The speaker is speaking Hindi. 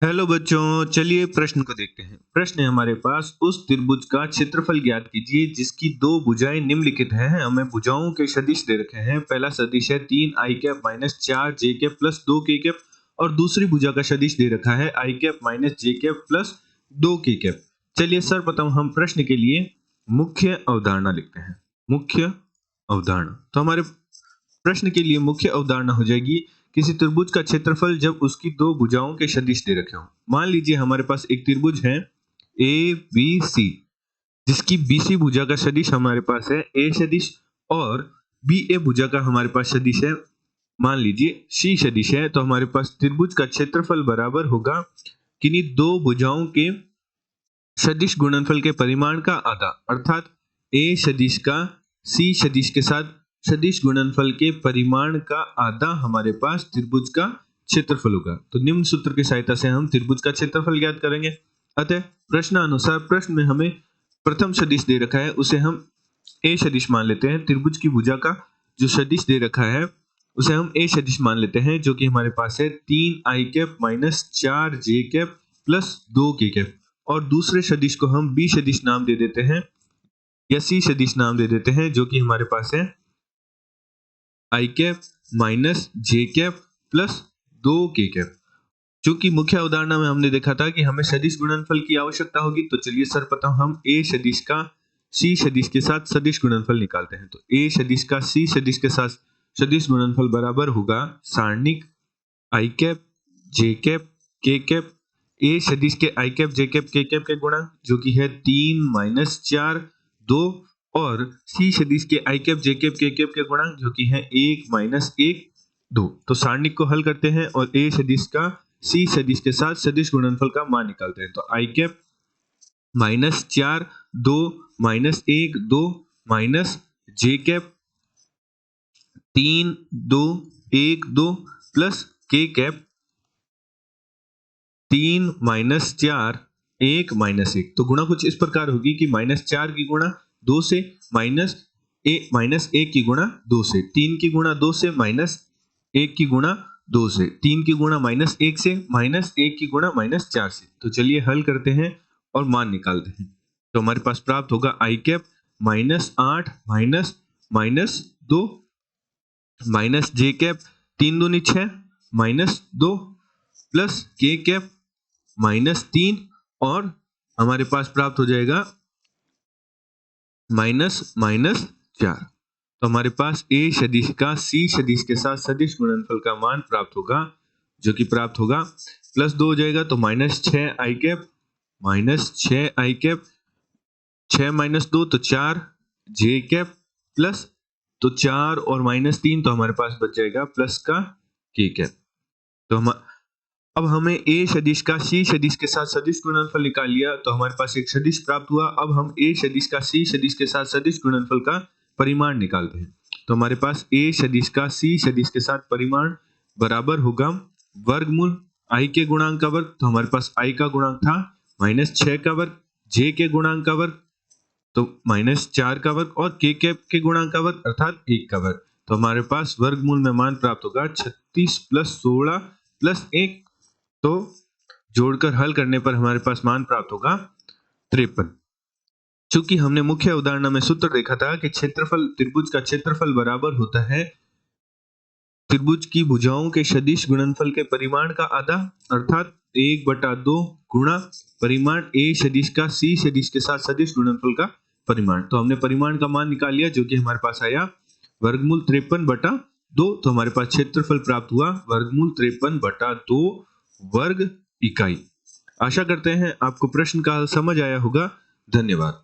हेलो बच्चों, चलिए प्रश्न को देखते हैं। प्रश्न है हमारे पास, उस त्रिभुज का क्षेत्रफल ज्ञात कीजिए जिसकी दो भुजाएं निम्नलिखित हैं। हमें भुजाओं के सदिश दे रखे हैं। पहला सदिश है 3 i cap minus 4 j cap plus 2 k cap और दूसरी भुजा का सदिश दे रखा है i cap minus j cap plus 2 k cap. चलिए सर्वप्रथम हम प्रश्न के लिए मुख्य अवधारणा लिखते हैं। मुख्य अवधारणा, तो हमारे प्रश्न के लिए मुख्य अवधारणा हो जाएगी किसी त्रिभुज का क्षेत्रफल जब उसकी दो भुजाओं के सदिश दे रखे हों। मान लीजिए हमारे पास एक त्रिभुज है ए बी सी, जिसकी बीसी भुजा का सदिश हमारे पास है ए सदिश और बी ए भुजा का हमारे पास सदिश है मान लीजिए सी सदिश है। तो हमारे पास त्रिभुज का क्षेत्रफल बराबर होगा किन्हीं दो भुजाओं के सदिश गुणनफल के परिमाण का आधा, अर्थात ए सदिश का सी सदिश के साथ सदिश गुणनफल के परिमाण का आधा हमारे पास त्रिभुज का क्षेत्रफल होगा। तो निम्न सूत्र की सहायता से हम त्रिभुज का क्षेत्रफल ज्ञात करेंगे। अतः प्रश्नानुसार प्रश्न में हमें प्रथम सदिश दे रखा है, उसे हम ए सदिश मान लेते हैं। त्रिभुज की भुजा का जो सदिश दे रखा है उसे हम ए सदिश मान लेते हैं, जो कि हमारे पास है 3 i cap minus 4 j cap plus 2 k cap. और दूसरे सदिश को हम बी सदिश नाम दे देते हैं या सी सदिश नाम दे देते हैं, जो कि हमारे पास है i cap minus j cap plus 2 k cap. चूंकि मुख्य अवधारणा में हमने देखा था कि हमें सदिश गुणनफल की आवश्यकता होगी, तो चलिए सर्वप्रथम हम a सदिश का c सदिश के साथ सदिश गुणनफल निकालते हैं। तो a सदिश का c सदिश के साथ सदिश गुणनफल बराबर होगा सारणिक i cap j cap k cap. a सदिश के i cap j cap k cap के गुणा जो कि है 3 माइनस 4 2 और सी सदिश के i cap j cap k cap के गुणांक जो कि है 1 माइनस 1 2। तो सारणिक को हल करते हैं और a सदिश का c सदिश के साथ सदिश गुणनफल का मान निकालते हैं। तो i cap minus 4 2 minus 1 2 minus j cap 3 2 1 2 plus k cap 3 minus 4 1 minus 1। तो गुणा कुछ इस प्रकार होगी कि माइनस 4 की गुणा 2 से माइनस 1 की गुणा 2 से, 3 की गुणा 2 से माइनस 1 की गुणा 2 से, 3 की गुणा माइनस 1 से, माइनस 1 की गुणा माइनस 4 से। तो चलिए हल करते हैं और मान निकालते हैं। तो हमारे पास प्राप्त होगा i cap minus 8 minus minus 2 minus j cap 3 दूनी 6 minus 2 plus k cap minus 3 और हमारे पास प्राप्त हो जाएगा माइनस माइनस 4। तो हमारे पास a सदिश का c सदिश के साथ सदिश गुणनफल का मान प्राप्त होगा, जो कि प्राप्त होगा प्लस 2 हो जाएगा तो minus 6 i cap minus 6 i cap 6 minus 2 तो 4 j कैप प्लस तो 4 और माइनस 3 तो हमारे पास बच जाएगा प्लस का k कैप। तो हम अब हमें a सदिश का c सदिश के साथ सदिश गुणनफल निकाल लिया, तो हमारे पास एक सदिश प्राप्त हुआ। अब हम a सदिश का c सदिश के साथ सदिश गुणनफल का परिमाण निकालते हैं। तो हमारे पास a सदिश का c सदिश के साथ परिमाण बराबर होगा वर्गमूल i के गुणांक का वर्ग। तो हमारे पास i का गुणांक था माइनस 6 का वर्ग, j के गुणांक का वर्ग तो माइनस 4 का वर्ग और k कैप के गुणांक का वर्ग अर्थात 1 का वर्ग। तो हमारे पास वर्गमूल में मान प्राप्त होगा 36 प्लस 16 प्लस 1। तो जोड़कर हल करने पर हमारे पास मान प्राप्त होगा 53। चूंकि हमने मुख्य उदाहरण में सूत्र देखा था कि क्षेत्रफल त्रिभुज का क्षेत्रफल बराबर होता है त्रिभुज की भुजाओं के सदिश गुणनफल के परिमाण का आधा, अर्थात 1/2 गुणा परिमाण a सदिश का c सदिश के साथ सदिश गुणनफल का परिमाण। तो हमने परिमाण का मान निकाल लिया, जो कि हमारे पास आया वर्गमूल 53/2। तो हमारे पास क्षेत्रफल प्राप्त हुआ वर्गमूल 53/2 वर्ग इकाई। आशा करते हैं आपको प्रश्न का हल समझ आया होगा। धन्यवाद।